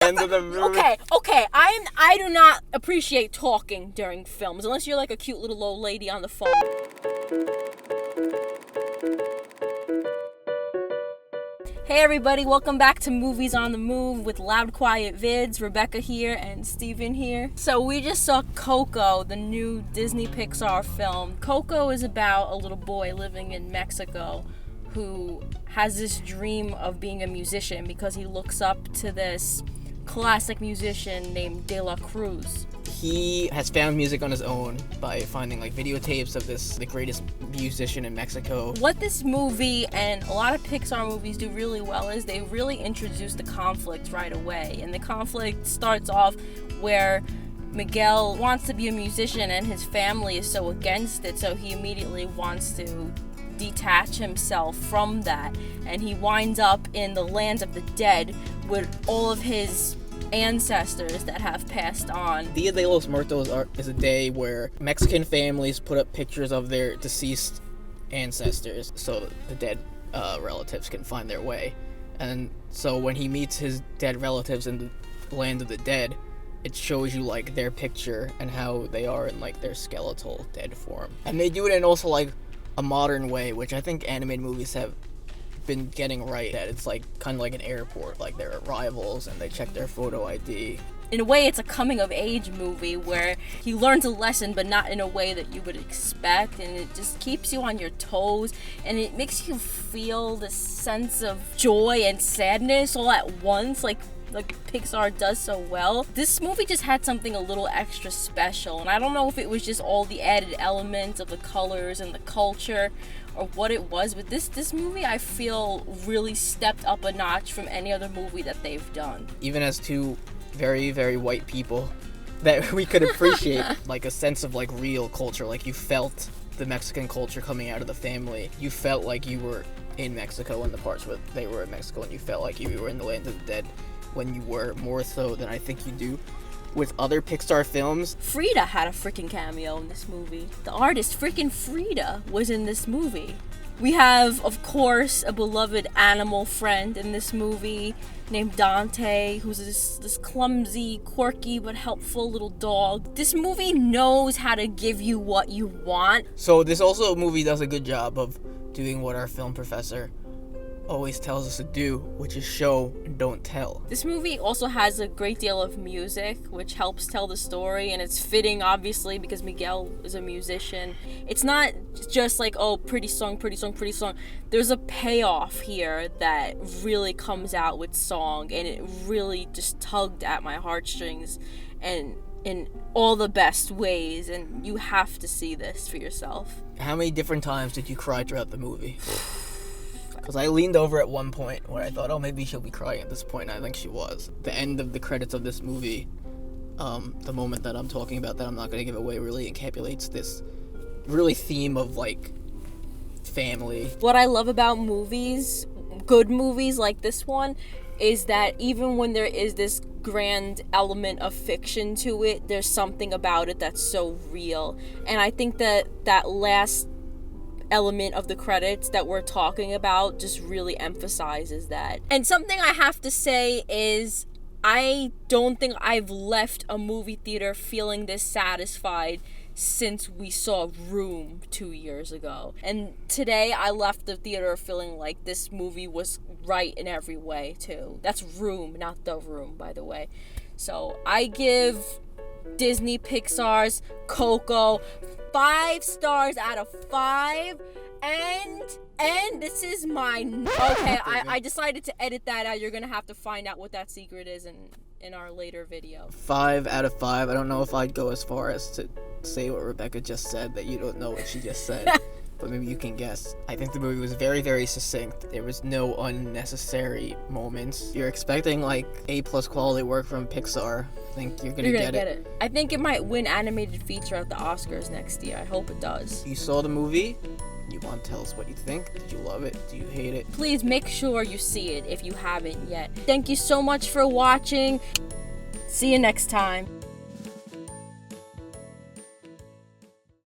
end of the movie. Okay. I do not appreciate talking during films unless you're like a cute little old lady on the phone. Hey everybody, welcome back to Movies on the Move with Loud Quiet Vids. Rebecca here and Steven here. So we just saw Coco, the new Disney Pixar film. Coco is about a little boy living in Mexico who has this dream of being a musician because he looks up to this classic musician named De La Cruz. He has found music on his own by finding like videotapes of the greatest musician in Mexico. What this movie and a lot of Pixar movies do really well is they really introduce the conflict right away. And the conflict starts off where Miguel wants to be a musician and his family is so against it, so he immediately wants to detach himself from that. And he winds up in the lands of the dead with all of his ancestors that have passed on. Dia de los Muertos is a day where Mexican families put up pictures of their deceased ancestors so the dead relatives can find their way. And so when he meets his dead relatives in the land of the dead, it shows you like their picture and how they are in like their skeletal dead form. And they do it in also like a modern way, which I think animated movies have been getting right at. It's like kind of like an airport, like their arrivals and they check their photo ID. In a way, it's a coming of age movie where he learns a lesson, but not in a way that you would expect, and it just keeps you on your toes, and it makes you feel this sense of joy and sadness all at once, like Pixar does so well. This movie just had something a little extra special, and I don't know if it was just all the added elements of the colors and the culture or what it was, but this movie I feel really stepped up a notch from any other movie that they've done. Even as two very, very white people, that we could appreciate like a sense of like real culture, like you felt the Mexican culture coming out of the family. You felt like you were in Mexico in the parts where they were in Mexico, and you felt like you were in the land of the dead when you were, more so than I think you do with other Pixar films. Frida had a freaking cameo in this movie. The artist freaking Frida was in this movie. We have, of course, a beloved animal friend in this movie named Dante, who's this clumsy, quirky, but helpful little dog. This movie knows how to give you what you want. So this also movie does a good job of doing what our film professor always tells us to do, which is show and don't tell. This movie also has a great deal of music, which helps tell the story, and it's fitting, obviously, because Miguel is a musician. It's not just like, oh, pretty song. There's a payoff here that really comes out with song, and it really just tugged at my heartstrings, and in all the best ways, and you have to see this for yourself. How many different times did you cry throughout the movie? Because I leaned over at one point where I thought, oh, maybe she'll be crying at this point. I think she was. The end of the credits of this movie, the moment that I'm talking about that I'm not going to give away, really encapsulates this really theme of, like, family. What I love about movies, good movies like this one, is that even when there is this grand element of fiction to it, there's something about it that's so real. And I think that last element of the credits that we're talking about just really emphasizes that. And something I have to say is I don't think I've left a movie theater feeling this satisfied since we saw Room 2 years ago. And today I left the theater feeling like this movie was right in every way too. That's Room, not The Room, by the way. So I give Disney Pixar's Coco 5 stars out of 5, and this is mine. Okay, I decided to edit that out. You're gonna have to find out what that secret is in our later video. 5 out of 5. I don't know if I'd go as far as to say what Rebecca just said, that you don't know what she just said. But maybe you can guess. I think the movie was very, very succinct. There was no unnecessary moments. You're expecting like A+ quality work from Pixar. I think you're gonna get it. I think it might win animated feature at the Oscars next year. I hope it does. You saw the movie. You want to tell us what you think? Did you love it? Do you hate it? Please make sure you see it if you haven't yet. Thank you so much for watching. See you next time.